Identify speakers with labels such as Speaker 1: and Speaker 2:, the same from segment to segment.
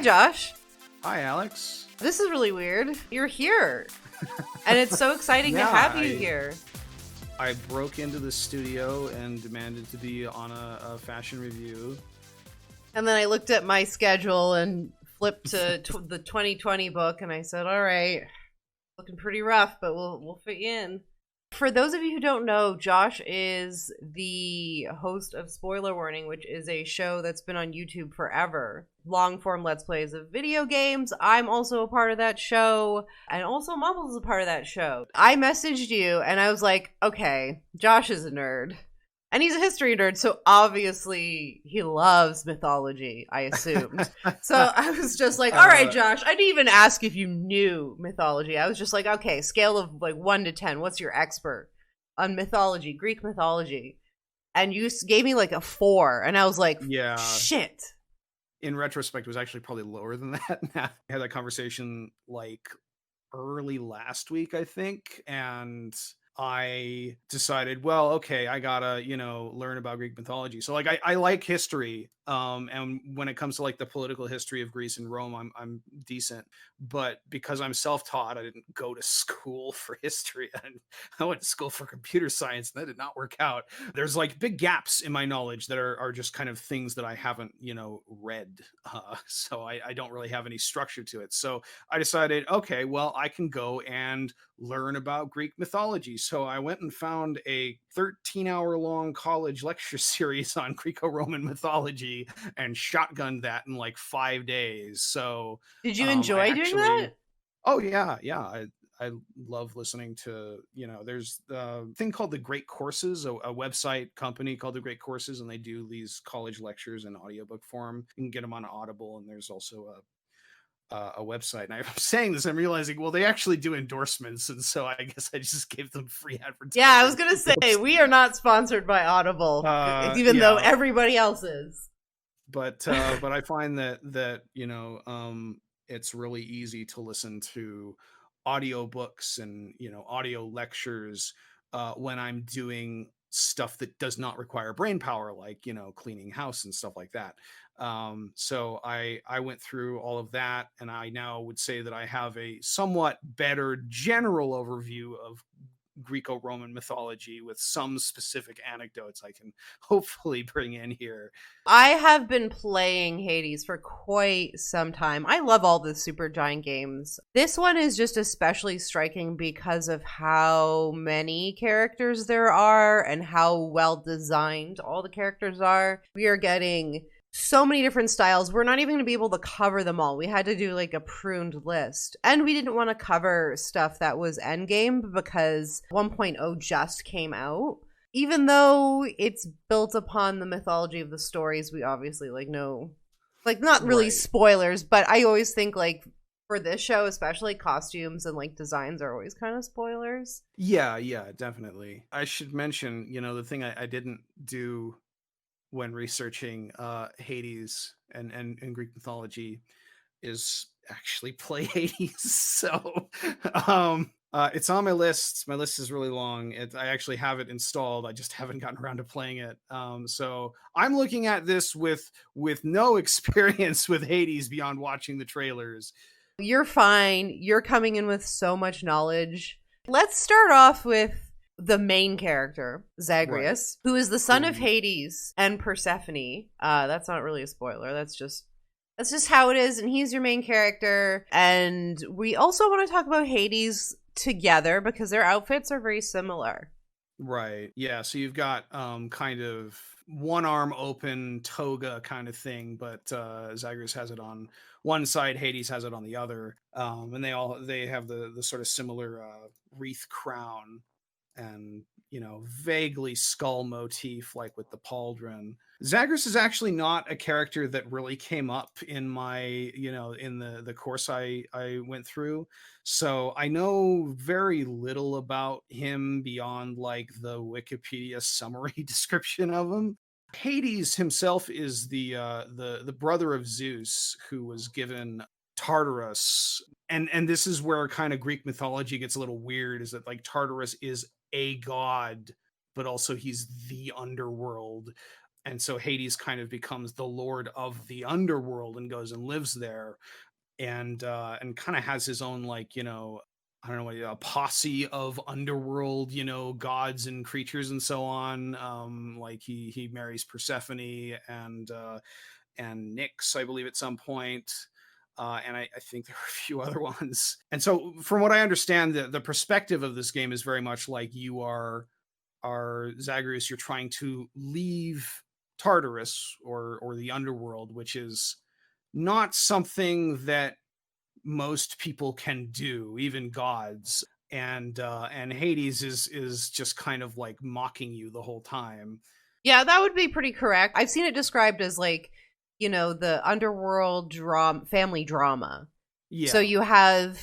Speaker 1: Josh.
Speaker 2: Hi, Alex.
Speaker 1: This is really weird. You're here. And it's so exciting to have you here.
Speaker 2: I broke into the studio and demanded to be on a fashion review.
Speaker 1: And then I looked at my schedule and flipped to the 2020 book, and I said, all right, looking pretty rough, but we'll fit you in. For those of you who don't know, Josh is the host of Spoiler Warning, which is a show that's been on YouTube forever. Long-form Let's Plays of video games. I'm also a part of that show, and also Mumbles is a part of that show. I messaged you, and I was like, okay, Josh is a nerd. And he's a history nerd, so obviously he loves mythology, I assumed. So I was just like, all right, Josh, I didn't even ask if you knew mythology. I was just like, okay, scale of like 1 to 10, what's your expert on mythology, Greek mythology? And you gave me like a 4, and I was like,
Speaker 2: yeah,
Speaker 1: shit.
Speaker 2: In retrospect, it was actually probably lower than that. I had that conversation like early last week, I think, and I decided, well, okay, I gotta, learn about Greek mythology. So like, I like history. And when it comes to like the political history of Greece and Rome, I'm decent, but because I'm self-taught, I didn't go to school for history. I went to school for computer science, and that did not work out. There's like big gaps in my knowledge that are just kind of things that I haven't, read. So I don't really have any structure to it. So I decided, okay, well, I can go and learn about Greek mythology. So I went and found a 13-hour-long college lecture series on Greco-Roman mythology and shotgunned that in like 5 days. So
Speaker 1: did you enjoy doing that?
Speaker 2: Oh yeah. I love listening to, there's a thing called the Great Courses, a website company called the Great Courses, and they do these college lectures in audiobook form. You can get them on Audible, and there's also a website. And I'm saying this, I'm realizing, well, they actually do endorsements, and so I guess I just gave them free advertising.
Speaker 1: Yeah, I was gonna say, we are not sponsored by Audible, even though everybody else is.
Speaker 2: But I find that it's really easy to listen to audiobooks and audio lectures when I'm doing stuff that does not require brain power, like cleaning house and stuff like that. So I went through all of that, and I now would say that I have a somewhat better general overview of Greco-Roman mythology with some specific anecdotes I can hopefully bring in here.
Speaker 1: I have been playing Hades for quite some time. I love all the Supergiant games. This one is just especially striking because of how many characters there are and how well designed all the characters are. We are getting so many different styles. We're not even going to be able to cover them all. We had to do like a pruned list. And we didn't want to cover stuff that was endgame because 1.0 just came out. Even though it's built upon the mythology of the stories, we obviously know, not really spoilers, but I always think for this show, especially costumes and designs are always kind of spoilers.
Speaker 2: Yeah, definitely. I should mention, the thing I didn't do when researching Hades and Greek mythology is actually play Hades. So it's on my list. My list is really long. I actually have it installed. I just haven't gotten around to playing it. So I'm looking at this with no experience with Hades beyond watching the trailers.
Speaker 1: You're fine. You're coming in with so much knowledge. Let's start off with the main character, Zagreus, who is the son of Hades and Persephone. That's not really a spoiler. That's just how it is, and he's your main character. And we also want to talk about Hades together because their outfits are very similar.
Speaker 2: Right. Yeah. So you've got kind of one arm open toga kind of thing, but Zagreus has it on one side, Hades has it on the other, and they have the sort of similar wreath crown and vaguely skull motif like with the pauldron. Zagreus is actually not a character that really came up in my in the course I went through, so I know very little about him beyond the Wikipedia summary description of him. Hades himself is the brother of Zeus, who was given Tartarus, and this is where kind of Greek mythology gets a little weird, is that Tartarus is a god, but also he's the underworld. And so Hades kind of becomes the lord of the underworld and goes and lives there, and kind of has his own, like, I don't know, a posse of underworld, gods and creatures and so on. Like he marries Persephone and Nyx, I believe, at some point. And I think there are a few other ones. And so, from what I understand, the perspective of this game is very much like you are Zagreus. You're trying to leave Tartarus, or the underworld, which is not something that most people can do, even gods. And Hades is just kind of like mocking you the whole time.
Speaker 1: Yeah, that would be pretty correct. I've seen it described as like, the underworld drama, family drama. So
Speaker 2: Yeah.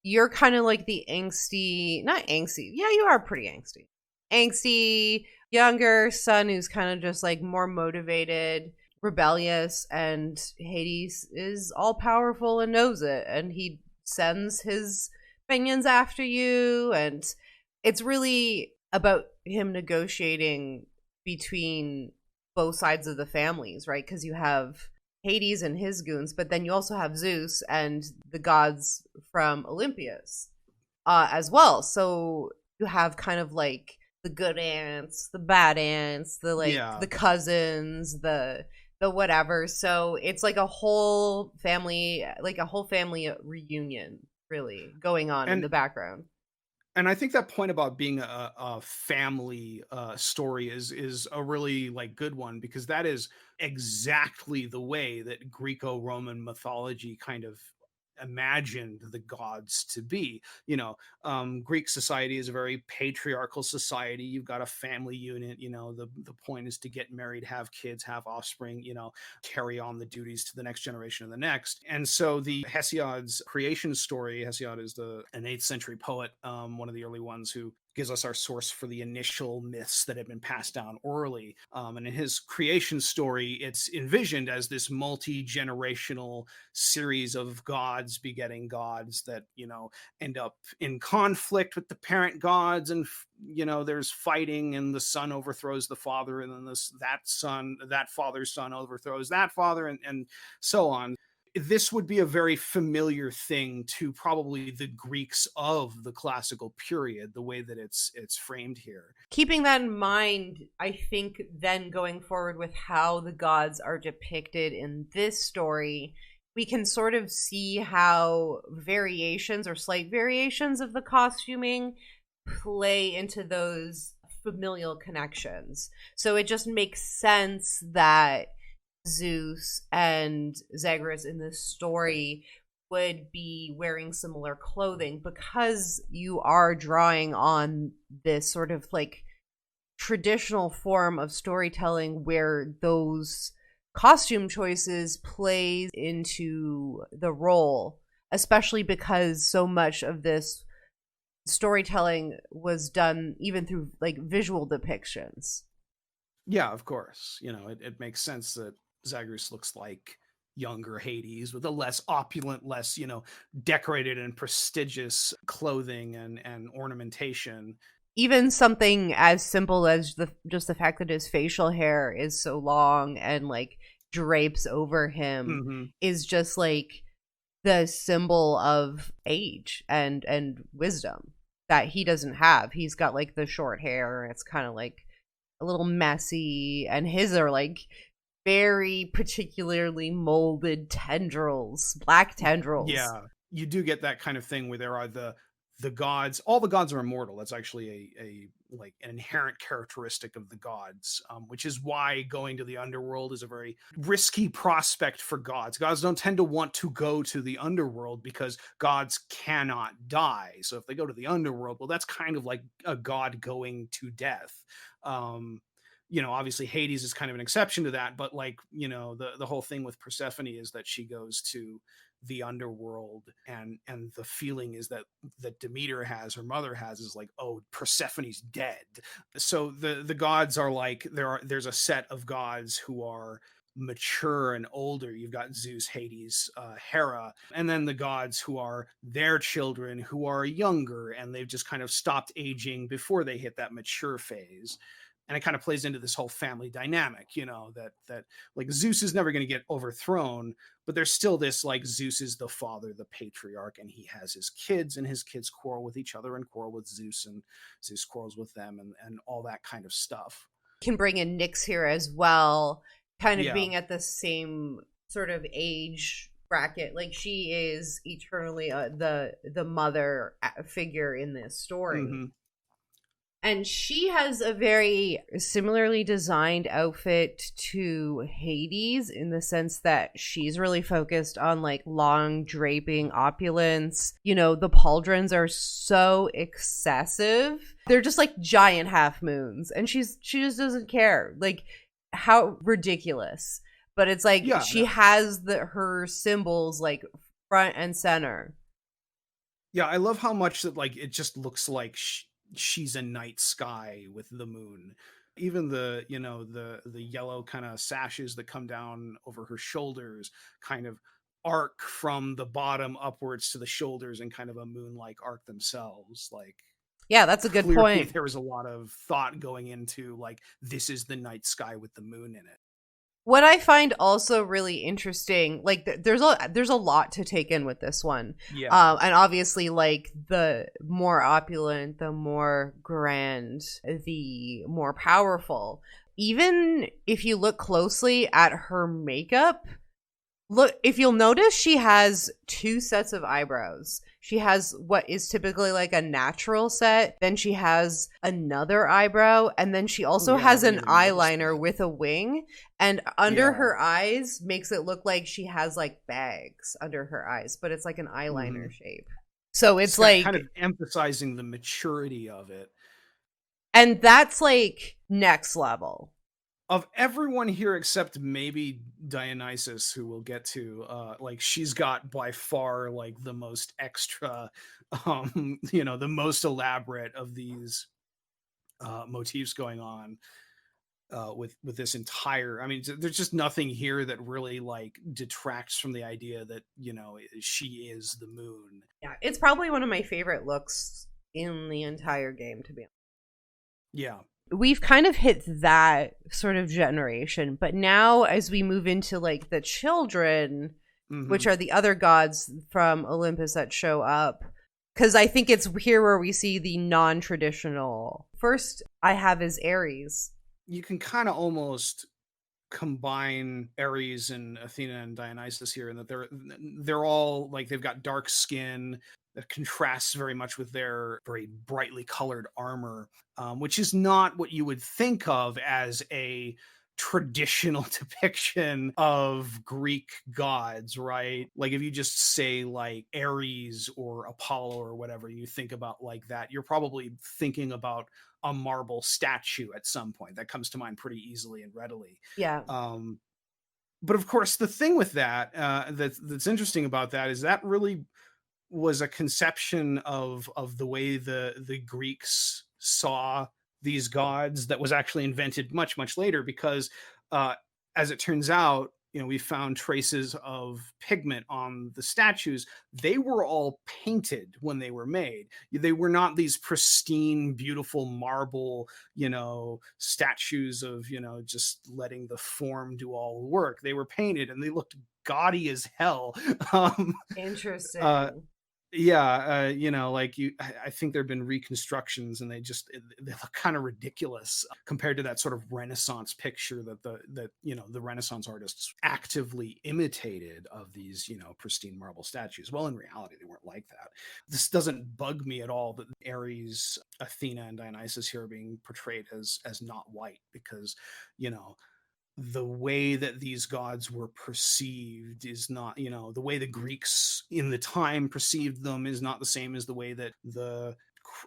Speaker 1: you're kind of like the angsty, not angsty. Yeah, you are pretty angsty. Angsty younger son who's kind of just like more motivated, rebellious, and Hades is all powerful and knows it, and he sends his minions after you, and it's really about him negotiating between both sides of the families, right? Because you have Hades and his goons, but then you also have Zeus and the gods from Olympus as well. So you have kind of like the good ants, the bad ants, the like
Speaker 2: Yeah.
Speaker 1: the cousins, the whatever. So it's like a whole family, reunion, really going on in
Speaker 2: and
Speaker 1: the background.
Speaker 2: and I think that point about being a family story is a really, like, good one, because that is exactly the way that Greco-Roman mythology kind of imagined the gods to be. Greek society is a very patriarchal society. You've got a family unit. The point is to get married, have kids, have offspring, carry on the duties to the next generation and the next. And so the Hesiod's creation story, Hesiod is an 8th century poet, one of the early ones, who gives us our source for the initial myths that have been passed down orally. And in his creation story, it's envisioned as this multi-generational series of gods begetting gods that, end up in conflict with the parent gods, and there's fighting, and the son overthrows the father, and then that father's son overthrows that father, and so on. This would be a very familiar thing to probably the Greeks of the classical period, the way that it's framed here.
Speaker 1: Keeping that in mind, I think then going forward with how the gods are depicted in this story, we can sort of see how variations or slight variations of the costuming play into those familial connections. So it just makes sense that Zeus and Zagreus in this story would be wearing similar clothing, because you are drawing on this sort of like traditional form of storytelling where those costume choices plays into the role, especially because so much of this storytelling was done even through like visual depictions.
Speaker 2: Yeah, of course. It makes sense that Zagreus looks like younger Hades, with a less opulent, less, decorated and prestigious clothing and ornamentation.
Speaker 1: Even something as simple as the fact that his facial hair is so long and like drapes over him
Speaker 2: Hmm.
Speaker 1: is just like the symbol of age and wisdom that he doesn't have. He's got like the short hair, it's kind of like a little messy, and his are like very particularly molded tendrils, black tendrils.
Speaker 2: Yeah, you do get that kind of thing where there are the gods. All the gods are immortal. That's actually a like an inherent characteristic of the gods, which is why going to the underworld is a very risky prospect for gods. Gods don't tend to want to go to the underworld because gods cannot die. So if they go to the underworld, well, that's kind of like a god going to death. Obviously Hades is kind of an exception to that, but, like, the whole thing with Persephone is that she goes to the underworld, and the feeling is that Demeter has, her mother has, is like, oh, Persephone's dead. So the gods are like, there's a set of gods who are mature and older. You've got Zeus, Hades, Hera, and then the gods who are their children, who are younger, and they've just kind of stopped aging before they hit that mature phase. And it kind of plays into this whole family dynamic, you know, that like Zeus is never going to get overthrown, but there's still this, like, Zeus is the father, the patriarch, and he has his kids, and his kids quarrel with each other and quarrel with Zeus, and Zeus quarrels with them, and all that kind of stuff.
Speaker 1: Can bring in Nyx here as well, kind of
Speaker 2: Yeah.
Speaker 1: being at the same sort of age bracket. Like, she is eternally the mother figure in this story.
Speaker 2: Hmm.
Speaker 1: And she has a very similarly designed outfit to Hades, in the sense that she's really focused on like long draping opulence. You know, the pauldrons are so excessive. They're just like giant half moons. And she just doesn't care. Like, how ridiculous. But it's like
Speaker 2: Yeah.
Speaker 1: she has her symbols like front and center.
Speaker 2: Yeah, I love how much that, like, it just looks like she's a night sky with the moon. Even the, you know, the yellow kind of sashes that come down over her shoulders kind of arc from the bottom upwards to the shoulders in kind of a moon-like arc themselves. Like,
Speaker 1: Yeah, that's a good
Speaker 2: clearly
Speaker 1: point.
Speaker 2: there was a lot of thought going into, like, this is the night sky with the moon in it.
Speaker 1: What I find also really interesting, like there's a lot to take in with this one,
Speaker 2: Yeah.
Speaker 1: and obviously, like, the more opulent, the more grand, the more powerful. Even if you look closely at her makeup, look, if you'll notice, she has two sets of eyebrows. She has what is typically like a natural set, then she has another eyebrow, and then she
Speaker 2: Oh
Speaker 1: also
Speaker 2: yeah, I
Speaker 1: has
Speaker 2: didn't
Speaker 1: an
Speaker 2: even notice
Speaker 1: eyeliner
Speaker 2: that.
Speaker 1: with a wing, and under
Speaker 2: Yeah.
Speaker 1: her eyes makes it look like she has like bags under her eyes, but it's like an
Speaker 2: Hmm.
Speaker 1: eyeliner shape. So it's
Speaker 2: Kind of
Speaker 1: like,
Speaker 2: emphasizing the maturity of it.
Speaker 1: and that's like next level.
Speaker 2: Of everyone here except maybe Dionysus, who we'll get to, like, she's got by far like the most extra, you know, the most elaborate of these motifs going on, with this entire, I mean, there's just nothing here that really, like, detracts from the idea that, you know, she is the moon.
Speaker 1: Yeah, it's probably one of my favorite looks in the entire game, to be honest.
Speaker 2: Yeah.
Speaker 1: We've kind of hit that sort of generation, but now as we move into like the children,
Speaker 2: Hmm.
Speaker 1: which are the other gods from Olympus that show up, because I think it's here where we see the non-traditional. First I have is Ares.
Speaker 2: You can kind of almost combine Ares and Athena and Dionysus here, and that they're all like, they've got dark skin that contrasts very much with their very brightly colored armor, which is not what you would think of as a traditional depiction of Greek gods, right? Like, if you just say like Ares or Apollo or whatever, you think about like that, you're probably thinking about a marble statue at some point. That comes to mind pretty easily and readily.
Speaker 1: Yeah.
Speaker 2: Um, but of course, the thing with that, that's interesting about that, is that really was a conception of the way the Greeks saw these gods that was actually invented much later, because, uh, as it turns out, you know, we found traces of pigment on the statues. They were all painted when they were made. They were not these pristine, beautiful marble, you know, statues of, you know, just letting the form do all the work. They were painted and they looked gaudy as hell. um, uh,
Speaker 1: Interesting.
Speaker 2: yeah, you know, like, I think there have been reconstructions, and they look kind of ridiculous compared to that sort of Renaissance picture that you know, the Renaissance artists actively imitated of these, you know, pristine marble statues. Well, in reality, they weren't like that. This doesn't bug me at all that Ares, Athena, and Dionysus here are being portrayed as not white, because, you know, the way that these gods were perceived is not, you know, the way the Greeks in the time perceived them is not the same as the way that the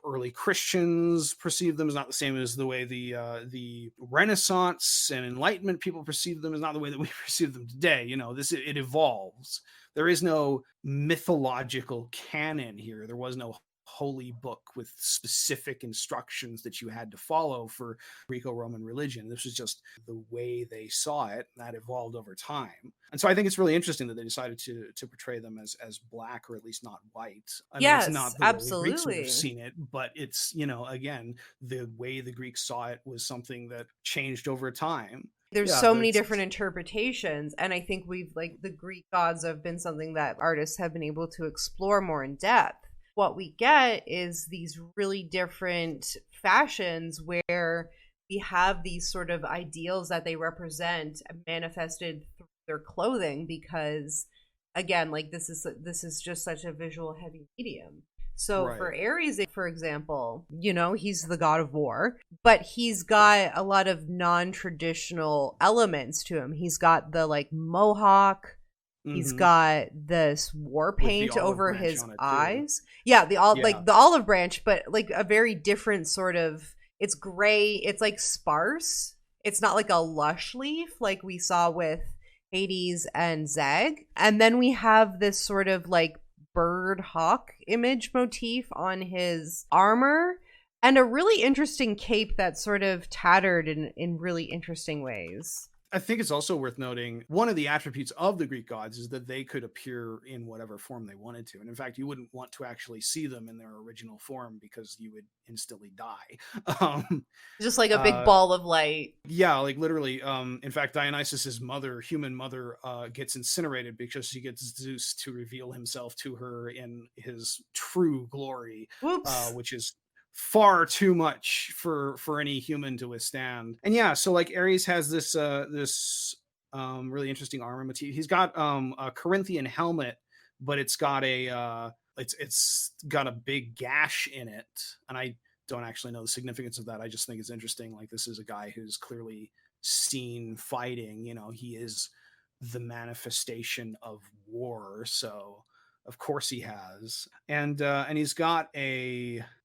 Speaker 2: early Christians perceived them, is not the same as the way the Renaissance and Enlightenment people perceive them, is not the way that we perceive them today. You know, this, it evolves. There is no mythological canon here. There was no holy book with specific instructions that you had to follow for Greco-Roman religion. This was just the way they saw it, and that evolved over time. And so I think it's really interesting that they decided to portray them as black, or at least not white. I mean, it's
Speaker 1: Yes,
Speaker 2: not the way the Greeks would have
Speaker 1: absolutely.
Speaker 2: seen it, but it's, again, the way the Greeks saw it was something that changed over time.
Speaker 1: There's
Speaker 2: Yeah,
Speaker 1: so many
Speaker 2: that's
Speaker 1: different interpretations, and I think we've like the Greek gods have been something that artists have been able to explore more in depth. What we get is these really different fashions where we have these sort of ideals that they represent manifested through their clothing, because again, like this is just such a visual heavy medium. So for
Speaker 2: right.
Speaker 1: Ares, for example, he's the god of war, but he's got a lot of non-traditional elements to him. He's got the like mohawk. He's
Speaker 2: Hmm.
Speaker 1: got this war
Speaker 2: With the
Speaker 1: paint
Speaker 2: olive
Speaker 1: over
Speaker 2: branch
Speaker 1: his
Speaker 2: on it too.
Speaker 1: eyes. Yeah,
Speaker 2: Yeah.
Speaker 1: the olive branch, but like a very different sort of. It's gray. It's like sparse. It's not like a lush leaf like we saw with Hades and Zag. And then we have this sort of like bird hawk image motif on his armor, and a really interesting cape that's sort of tattered in really interesting ways.
Speaker 2: I think it's also worth noting one of the attributes of the Greek gods is that they could appear in whatever form they wanted to. And in fact, you wouldn't want to actually see them in their original form because you would instantly die. Um,
Speaker 1: Just like a big
Speaker 2: uh,
Speaker 1: ball of light.
Speaker 2: yeah, like literally. In fact, Dionysus's mother, human mother, gets incinerated because she gets Zeus to reveal himself to her in his true glory,
Speaker 1: Whoops.
Speaker 2: which is far too much for any human to withstand. And yeah, so like Ares has this really interesting armor motif. He's got a Corinthian helmet, but it's got it's got a big gash in it, and I don't actually know the significance of that. I just think it's interesting. Like, this is a guy who's clearly seen fighting. He is the manifestation of war, so of course he has. And he's got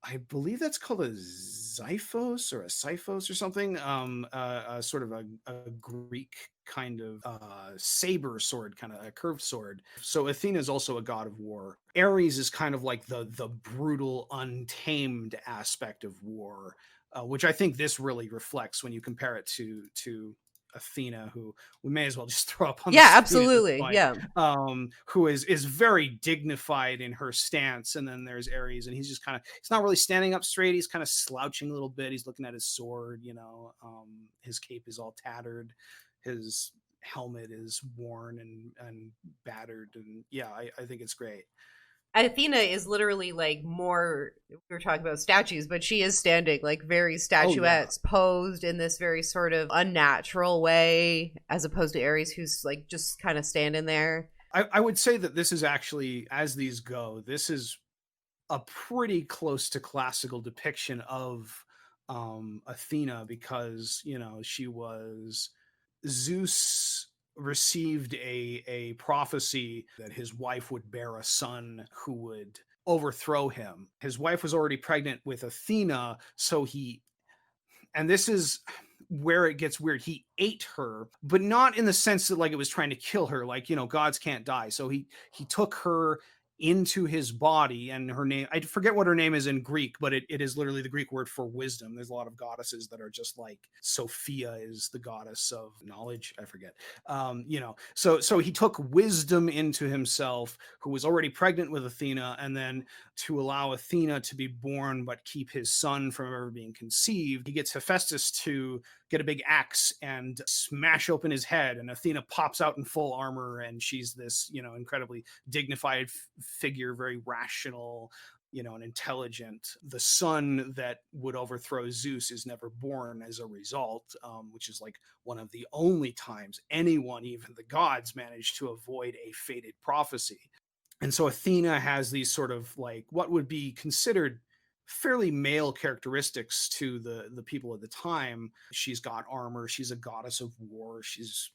Speaker 2: I believe that's called a xiphos or a siphos or something. A sort of a Greek kind of saber sword, kind of a curved sword. So Athena is also a god of war. Ares is kind of like the brutal, untamed aspect of war, which I think this really reflects when you compare it to Athena, who we may as well just throw up on the
Speaker 1: Yeah,
Speaker 2: screen at this
Speaker 1: absolutely.
Speaker 2: point,
Speaker 1: Yeah.
Speaker 2: who is very dignified in her stance. And then there's Ares, and he's not really standing up straight. He's kind of slouching a little bit. He's looking at his sword. His cape is all tattered. His helmet is worn and battered. And yeah, I think it's great.
Speaker 1: Athena is literally like more, we were talking about statues, but she is standing like very
Speaker 2: Oh yeah.
Speaker 1: statuettes, posed in this very sort of unnatural way, as opposed to Ares, who's like just kind of standing there.
Speaker 2: I would say that this is actually, as these go, this is a pretty close to classical depiction of Athena, because she was Zeus received a prophecy that his wife would bear a son who would overthrow him. His wife was already pregnant with Athena, so and this is where it gets weird. He ate her, but not in the sense that like it was trying to kill her. Like, gods can't die. So he took her into his body, and her name, I forget what her name is in Greek, but it is literally the Greek word for wisdom. There's a lot of goddesses that are just like Sophia is the goddess of knowledge. I forget. So he took wisdom into himself, who was already pregnant with Athena, and then to allow Athena to be born but keep his son from ever being conceived, he gets Hephaestus to get a big axe and smash open his head, and Athena pops out in full armor, and she's this incredibly dignified figure, very rational, and intelligent. The son that would overthrow Zeus is never born as a result, which is like one of the only times anyone, even the gods, managed to avoid a fated prophecy. And so Athena has these sort of like what would be considered fairly male characteristics to the people of the time. She's got armor. She's a goddess of war. She's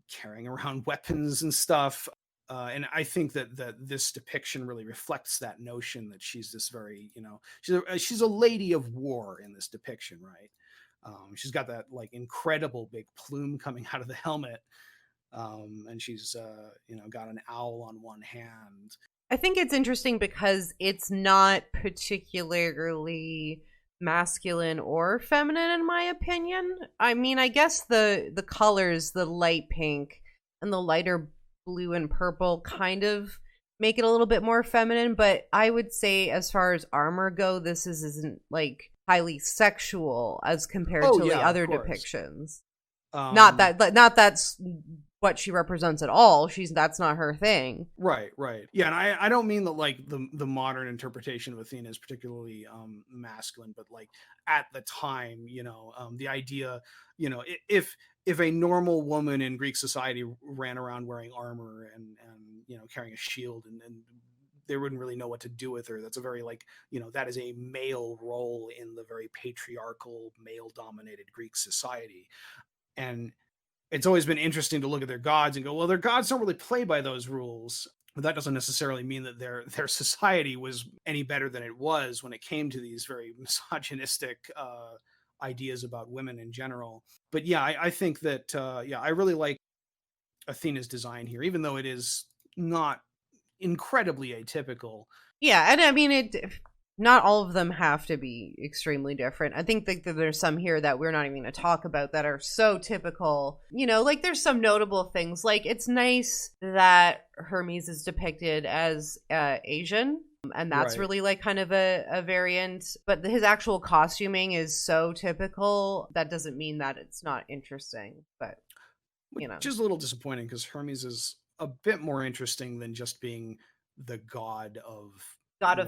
Speaker 2: carrying around weapons and stuff. And I think that this depiction really reflects that notion that she's this very, she's a lady of war in this depiction, right? She's got that like incredible big plume coming out of the helmet, and she's got an owl on one hand.
Speaker 1: I think it's interesting because it's not particularly masculine or feminine in my opinion. I mean, I guess the colors, the light pink and the lighter blue and purple kind of make it a little bit more feminine, but I would say as far as armor go, isn't like highly sexual as compared
Speaker 2: Oh
Speaker 1: to the
Speaker 2: yeah, of
Speaker 1: other
Speaker 2: course.
Speaker 1: depictions. Not that's what she represents at all. That's not her thing.
Speaker 2: Right. Yeah, and I don't mean that like the modern interpretation of Athena is particularly masculine, but like at the time, the idea, if a normal woman in Greek society ran around wearing armor and carrying a shield and they wouldn't really know what to do with her. That's a very like, that is a male role in the very patriarchal, male dominated Greek society. And it's always been interesting to look at their gods and go, well, their gods don't really play by those rules. But that doesn't necessarily mean that their society was any better than it was when it came to these very misogynistic ideas about women in general. But yeah, I think that I really like Athena's design here, even though it is not incredibly atypical.
Speaker 1: Yeah, and I mean not all of them have to be extremely different. I think that there's some here that we're not even going to talk about that are so typical. Like there's some notable things. Like it's nice that Hermes is depicted as Asian. And that's
Speaker 2: Right.
Speaker 1: really like kind of a variant. But his actual costuming is so typical. That doesn't mean that it's not interesting. But,
Speaker 2: Which is a little disappointing because Hermes is a bit more interesting than just being the god of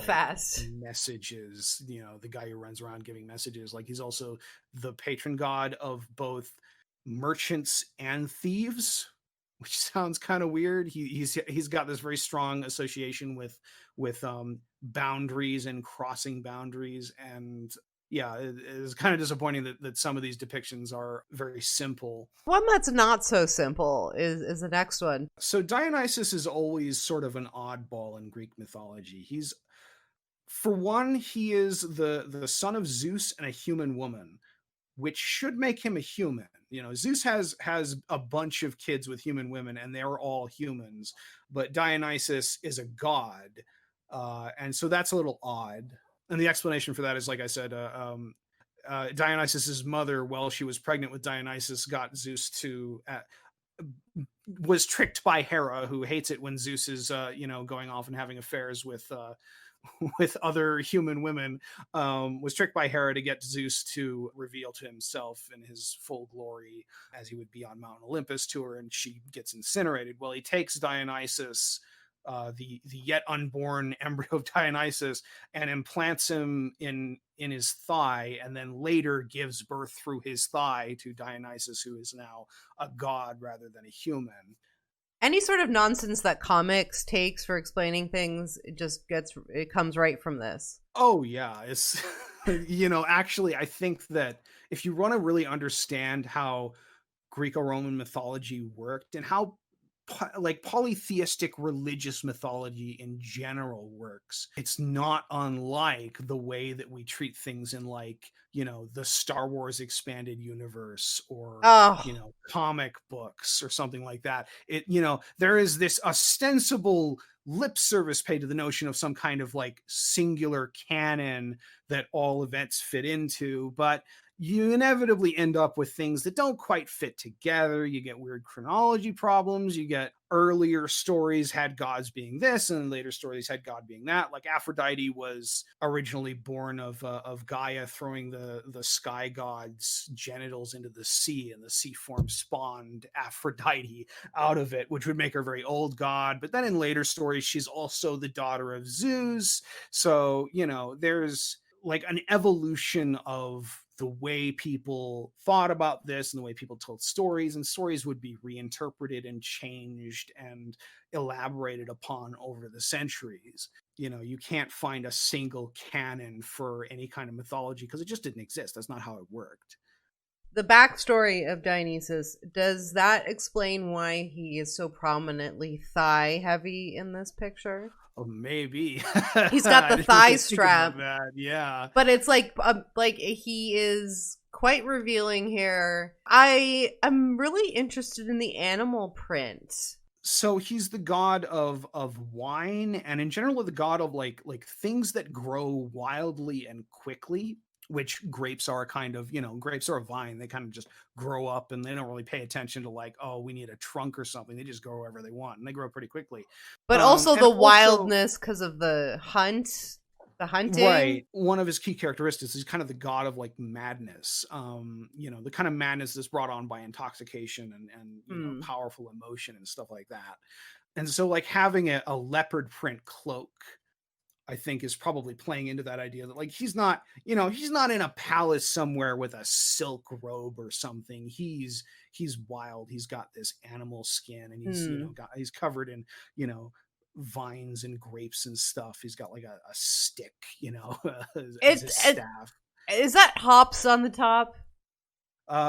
Speaker 1: fast
Speaker 2: messages, the guy who runs around giving messages. Like he's also the patron god of both merchants and thieves, which sounds kind of weird. He's got this very strong association with boundaries and crossing boundaries. And yeah, it is kind of disappointing that some of these depictions are very simple.
Speaker 1: One that's not so simple is the next one.
Speaker 2: So Dionysus is always sort of an oddball in Greek mythology. For one, he is the son of Zeus and a human woman, which should make him a human. Zeus has a bunch of kids with human women, and they're all humans. But Dionysus is a god, and so that's a little odd. And the explanation for that is, like I said, Dionysus's mother, while she was pregnant with Dionysus, got Zeus to was tricked by Hera, who hates it when Zeus is going off and having affairs with other human women, was tricked by Hera to get Zeus to reveal to himself in his full glory as he would be on Mount Olympus to her, and she gets incinerated. Well, he takes Dionysus, the yet unborn embryo of Dionysus, and implants him in his thigh, and then later gives birth through his thigh to Dionysus, who is now a god rather than a human.
Speaker 1: Any sort of nonsense that comics takes for explaining things, it comes right from this.
Speaker 2: Oh yeah, it's actually I think that if you want to really understand how Greco-Roman mythology worked and how like polytheistic religious mythology in general works, it's not unlike the way that we treat things in like the Star Wars expanded universe or comic books or something like that. There is this ostensible lip service paid to the notion of some kind of like singular canon that all events fit into, but you inevitably end up with things that don't quite fit together. You get weird chronology problems. You get earlier stories had gods being this, and later stories had God being that. Like Aphrodite was originally born of Gaia throwing the sky god's genitals into the sea, and the sea form spawned Aphrodite out of it, which would make her a very old god. But then in later stories, she's also the daughter of Zeus. So, there's like an evolution of the way people thought about this and the way people told stories, and stories would be reinterpreted and changed and elaborated upon over the centuries. You can't find a single canon for any kind of mythology because it just didn't exist. That's not how it worked.
Speaker 1: The backstory of Dionysus, does that explain why he is so promently thigh heavy in this picture?
Speaker 2: Oh, maybe.
Speaker 1: He's got the thigh strap.
Speaker 2: Yeah.
Speaker 1: But it's like he is quite revealing here. I am really interested in the animal print.
Speaker 2: So he's the god of wine, and in general the god of like things that grow wildly and quickly, which grapes are kind of, grapes are a vine. They kind of just grow up and they don't really pay attention to like, oh, we need a trunk or something. They just grow wherever they want and they grow pretty quickly.
Speaker 1: But also
Speaker 2: And
Speaker 1: the
Speaker 2: also,
Speaker 1: wildness because of the hunting.
Speaker 2: right, one of his key characteristics is kind of the god of like madness. The kind of madness that's brought on by intoxication and
Speaker 1: Hmm.
Speaker 2: powerful emotion and stuff like that. And so like having a leopard print cloak, I think, is probably playing into that idea that like he's not in a palace somewhere with a silk robe or something. He's wild. He's got this animal skin, and
Speaker 1: Hmm.
Speaker 2: he's covered in you know vines and grapes and stuff. He's got like a stick, as
Speaker 1: It,
Speaker 2: his
Speaker 1: it
Speaker 2: staff.
Speaker 1: is that hops on the top?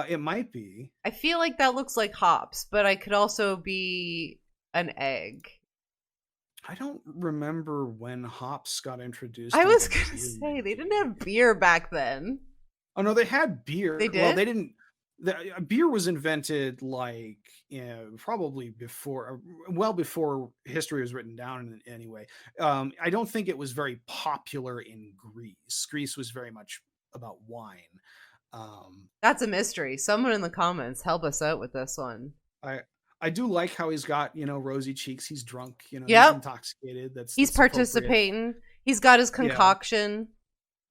Speaker 2: It might be.
Speaker 1: I feel like that looks like hops, but I could also be an egg.
Speaker 2: I don't remember when hops got introduced
Speaker 1: I
Speaker 2: into
Speaker 1: was gonna
Speaker 2: beer
Speaker 1: say they didn't
Speaker 2: making.
Speaker 1: have beer back then.
Speaker 2: Oh no, they had beer.
Speaker 1: They
Speaker 2: Well,
Speaker 1: did?
Speaker 2: they didn't. Beer was invented like probably before, well before history was written down. Anyway, I don't think it was very popular in Greece. Greece was very much about wine.
Speaker 1: That's a mystery. Someone in the comments help us out with this one.
Speaker 2: I I do like how he's got rosy cheeks. He's drunk. He's
Speaker 1: Yep,
Speaker 2: intoxicated.
Speaker 1: he's
Speaker 2: That's appropriate.
Speaker 1: participating. He's got his
Speaker 2: Yeah.
Speaker 1: concoction.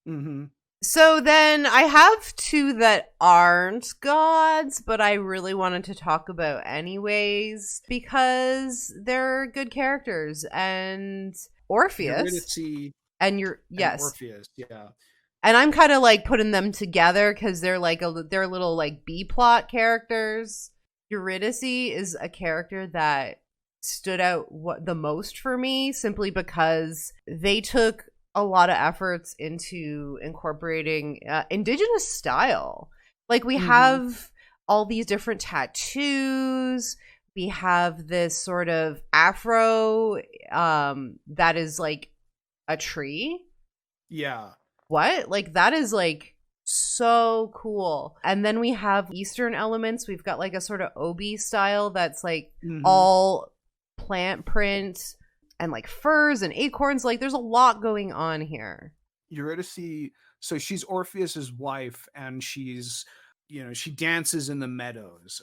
Speaker 2: Mm-hmm.
Speaker 1: So then I have two that aren't gods, but I really wanted to talk about anyways because they're good characters. And Orpheus
Speaker 2: Eurydice
Speaker 1: and you're
Speaker 2: and
Speaker 1: yes.
Speaker 2: Orpheus. Yeah.
Speaker 1: And I'm kind of like putting them together because they're like they're little like B plot characters. Eurydice is a character that stood out the most for me simply because they took a lot of efforts into incorporating indigenous style. Like we
Speaker 2: Mm-hmm.
Speaker 1: have all these different tattoos. We have this sort of afro that is like a tree.
Speaker 2: Yeah.
Speaker 1: What? Like that is like so cool. And then we have Eastern elements. We've got like a sort of obi style that's like
Speaker 2: Mm-hmm.
Speaker 1: all plant print and like furs and acorns. Like there's a lot going on here.
Speaker 2: Eurydice, so she's Orpheus's wife, and she dances in the meadows.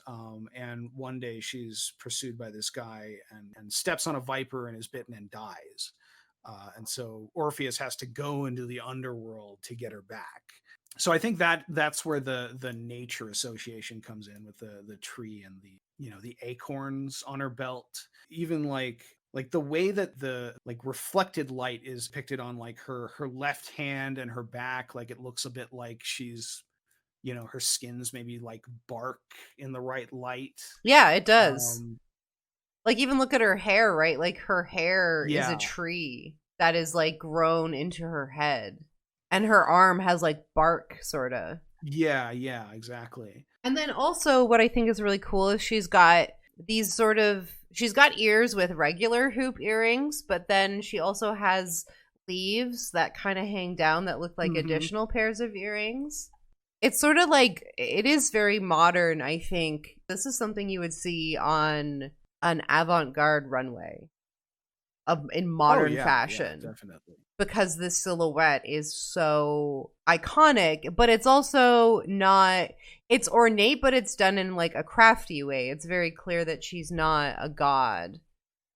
Speaker 2: And one day she's pursued by this guy and steps on a viper and is bitten and dies. And so Orpheus has to go into the underworld to get her back. So I think that's where the nature association comes in with the tree and the acorns on her belt. Even like the way that the like reflected light is depicted on like her left hand and her back, like it looks a bit like she's her skin's maybe like bark in the right light.
Speaker 1: Yeah, it does.
Speaker 2: um
Speaker 1: Like even look at her hair, right? Like her hair is a
Speaker 2: yeah,
Speaker 1: tree that is like grown into her head. And her arm has like bark sort of.
Speaker 2: yeah, exactly.
Speaker 1: And then also what I think is really cool is she's got ears with regular hoop earrings, but then she also has leaves that kind of hang down that look like
Speaker 2: Hmm.
Speaker 1: additional pairs of earrings. It's sort of like it is very modern, I think. This is something you would see on an avant-garde runway in
Speaker 2: Oh
Speaker 1: modern
Speaker 2: yeah,
Speaker 1: fashion
Speaker 2: definitely.
Speaker 1: because this silhouette is so iconic, but it's also not it's ornate, but it's done in like a crafty way. It's very clear that she's not a god.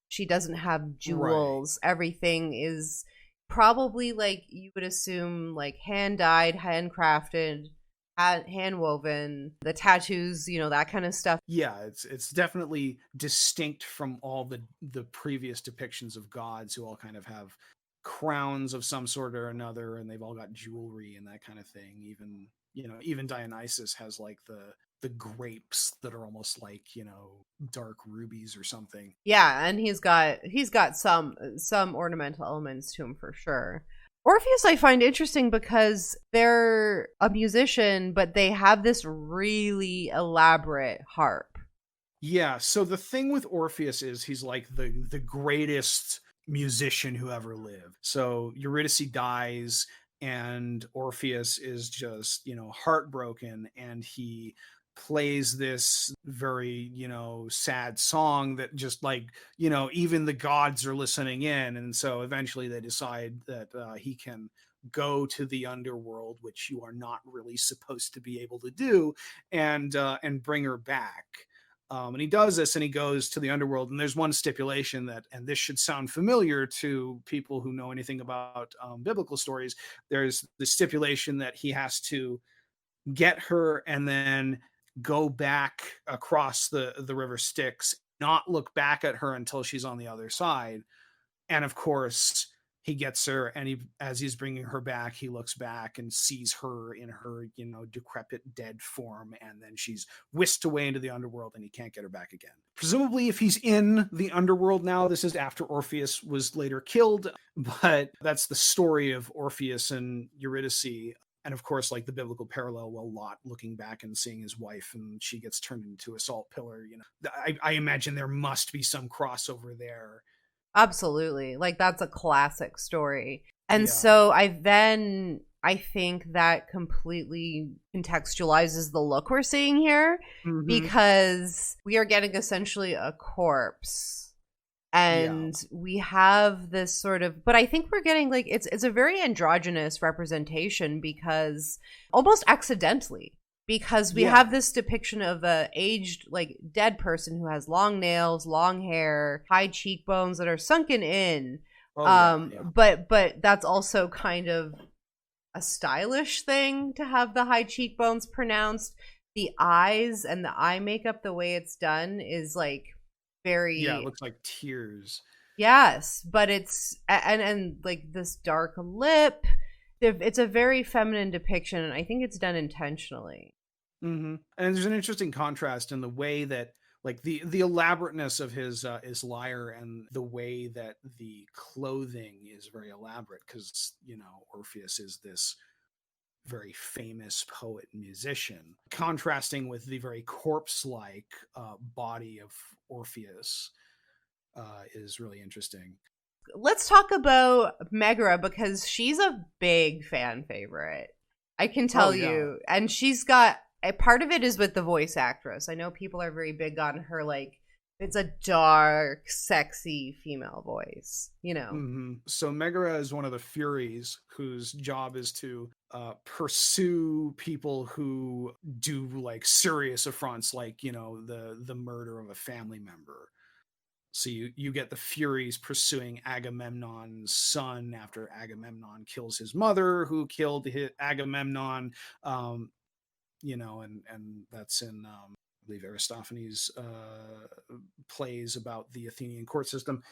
Speaker 1: She doesn't have
Speaker 2: Right.
Speaker 1: jewels. Everything is probably like you would assume like hand dyed, handcrafted, hand woven. The tattoos, that kind of stuff.
Speaker 2: Yeah, it's definitely distinct from all the previous depictions of gods who all kind of have crowns of some sort or another, and they've all got jewelry and that kind of thing. Even Dionysus has like the grapes that are almost like dark rubies or something.
Speaker 1: Yeah, and he's got some ornamental elements to him for sure. Orpheus I find interesting because they're a musician, but they have this really elaborate harp.
Speaker 2: Yeah, so the thing with Orpheus is he's like the greatest musician who ever lived. So Eurydice dies and Orpheus is just, heartbroken, and he plays this very, sad song that just like, even the gods are listening in. And so eventually they decide that he can go to the underworld, which you are not really supposed to be able to do, and bring her back. And he does this, and he goes to the underworld. And there's one stipulation that, and this should sound familiar to people who know anything about biblical stories. There's the stipulation that he has to get her and then go back across the river Styx, not look back at her until she's on the other side. And of course, he gets her, and as he's bringing her back, he looks back and sees her in her, decrepit dead form, and then she's whisked away into the underworld, and he can't get her back again. Presumably, if he's in the underworld now, this is after Orpheus was later killed, but that's the story of Orpheus and Eurydice. And of course, like the biblical parallel, Lot looking back and seeing his wife, and she gets turned into a salt pillar. I imagine there must be some crossover there.
Speaker 1: Absolutely. Like, that's a classic story. And
Speaker 2: Yeah.
Speaker 1: so I think that completely contextualizes the look we're seeing here, because we are getting essentially a corpse. And we have this sort of, but I think we're getting like, it's a very androgynous representation, because almost accidentally, because we have this depiction of a aged, like, dead person who has long nails, long hair, high cheekbones that are sunken in. But that's also kind of a stylish thing to have the high cheekbones pronounced. The eyes and the eye makeup, the way it's done, is like very,
Speaker 2: it looks like tears.
Speaker 1: Yes, but it's and like this dark lip. It's a very feminine depiction, and I think it's done intentionally.
Speaker 2: And there's an interesting contrast in the way that, like, the elaborateness of his lyre, and the way that the clothing is very elaborate, because Orpheus is this very famous poet and musician, contrasting with the very corpse-like body of Orpheus is really interesting.
Speaker 1: Let's talk about Megara, because she's a big fan favorite, I can tell you. And she's got a part of it is with the voice actress. I know people are very big on her, like, it's a dark, sexy female voice,
Speaker 2: So Megara is one of the Furies, whose job is to pursue people who do like serious affronts, like the murder of a family member. So you get the Furies pursuing Agamemnon's son after Agamemnon kills his mother, who killed Agamemnon. And that's in I believe Aristophanes plays about the Athenian court system.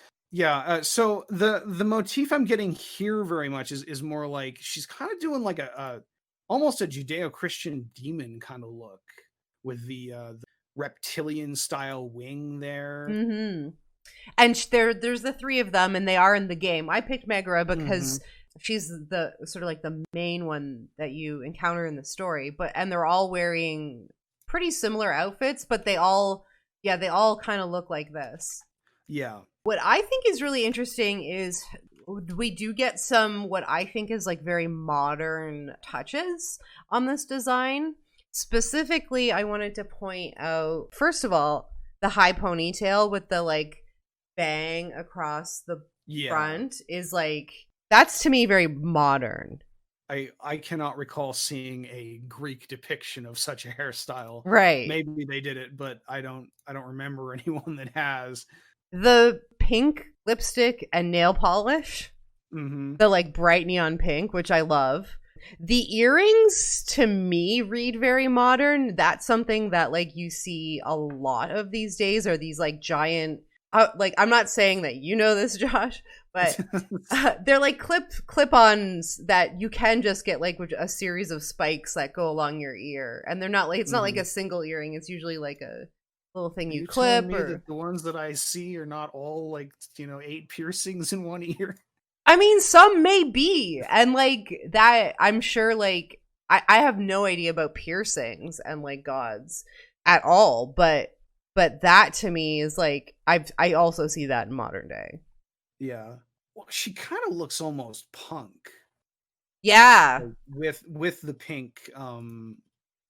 Speaker 2: So the motif I'm getting here very much is more like she's kind of doing like a almost a Judeo-Christian demon kind of look, with the reptilian style wing there.
Speaker 1: And there's the three of them, and they are in the game. I picked Megara because she's the sort of like the main one that you encounter in the story, and they're all wearing pretty similar outfits, but they all kind of look like this. What I think is really interesting is we do get some, what I think is like very modern touches on this design. Specifically, I wanted to point out, first of all, the high ponytail with the like bang across the front is like, that's to me very modern.
Speaker 2: I cannot recall seeing a Greek depiction of such a hairstyle.
Speaker 1: Right.
Speaker 2: Maybe they did it, but I don't remember anyone that has.
Speaker 1: The pink lipstick and nail polish, the like bright neon pink, which I love. The earrings to me read very modern. That's something that like you see a lot of these days, are these like giant like, I'm not saying that you know this, Josh, but they're like clip-ons that you can just get like with a series of spikes that go along your ear, and they're not like, it's not like a single earring. It's usually like a little thing you clip.
Speaker 2: Me that the ones that I see are not all like 8 piercings in one ear.
Speaker 1: I mean, some may be, and like that, I'm sure. Like I have no idea about piercings and like gods at all, but that to me is like, I also see that in modern day.
Speaker 2: Yeah, well, she kind of looks almost punk.
Speaker 1: Yeah,
Speaker 2: with the pink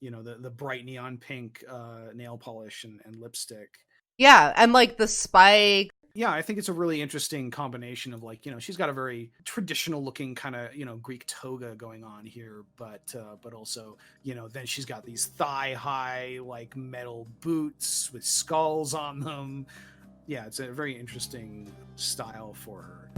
Speaker 2: the bright neon pink nail polish and lipstick.
Speaker 1: Yeah, and like the spike.
Speaker 2: Yeah, I think it's a really interesting combination of like, she's got a very traditional looking kind of, Greek toga going on here, but also, then she's got these thigh high like metal boots with skulls on them. Yeah, it's a very interesting style for her.